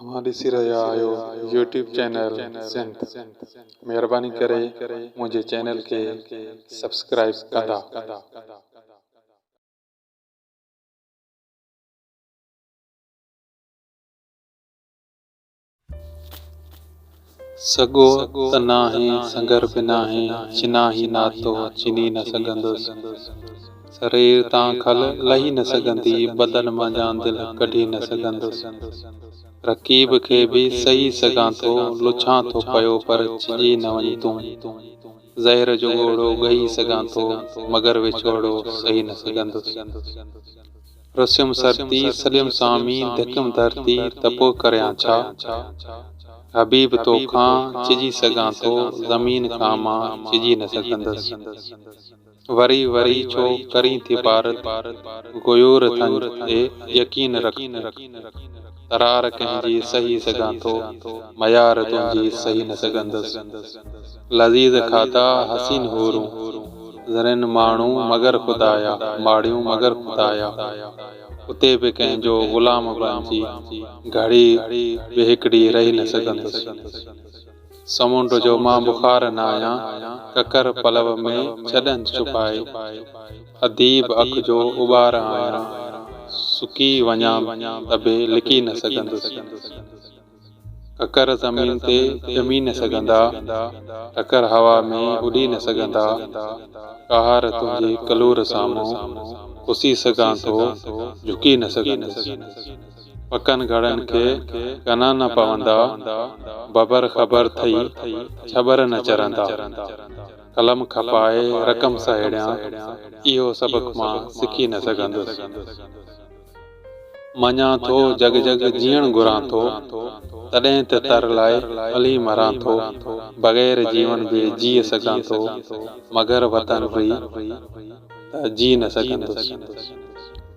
हमारी ॾिसी रहिया आहियो यूट्यूब चैनल सिंध। महिरबानी करे मुंहिंजे चैनल खे सब्सक्राइब कंदा। सगो त नाहे संगर बिनाहे चिनाही नातो चिनी न सघंदुसि। शरीर तां खल लही न सघंदी, बदन मां दिल कढी न सघंदुसि। रकीब खे भी सही सघां थो, लुछां थो पयो पर छिजी न वञ तूं। ज़हर जो घोड़ो गही सघां थो, मगर विछोड़ो सही न सघंदुसि। रुसियुम सरती सलियम स्वामी धिकम धरती त पोइ करियां छा। हबीब तोखां चिजी सघां थो, ज़मीन खां मां चिजी न सघंदुसि। वरी वरी छो करीं थी पारत, गुयूर थन ते यकीन रख। तरार कंहिंजी सही सघां थो, मयार तुंहिंजी सही न सघंदुसि। लज़ीज़ खाधा हसीन हूरूं, ज़रनि माण्हू मगर खुदाया, माड़ियूं मगर खुदाया। उते बि कंहिंजो ग़ुलाम बणिजी घड़ी बि हिकिड़ी रही न सघंदुसि। समुंड जो मां बुखार न आहियां, ककर पलव में छॾनि छुपाए। अदीब अख जो उॿार आहियां, सुकी वञा त बि लिकी न सघंदुसि। ककर ज़मीन ते ॼमी न सघंदा, ककर हवा में उॾी न सघंदा। कहार तुंहिंजी कलूर साम्हूं पुसी सघां थो, झुकी न सघंदुसि। पकनि घड़नि खे कना न पवंदा, बबर ख़बर थई छबर न चरंदा। कलम खपाए रक़म सहेड़ियां, इहो सबक मां सिखी न सघंदुसि। मञां थो जग जग जीअण घुरां थो, तॾहिं त तर लाइ हली मरां थो। बग़ैर जीवन जे जी सघां थो, मगर वतन हुई त जी न सघंदुसि।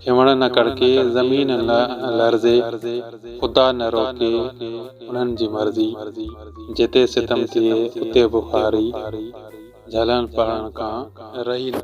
खिवण न कड़के ज़मीन न लर्ज़े, ख़ुदा न रोके उन्हनि जी मर्ज़ी। जिते सितम थिए उते बुखारी, झलनि पढ़ण खां रही न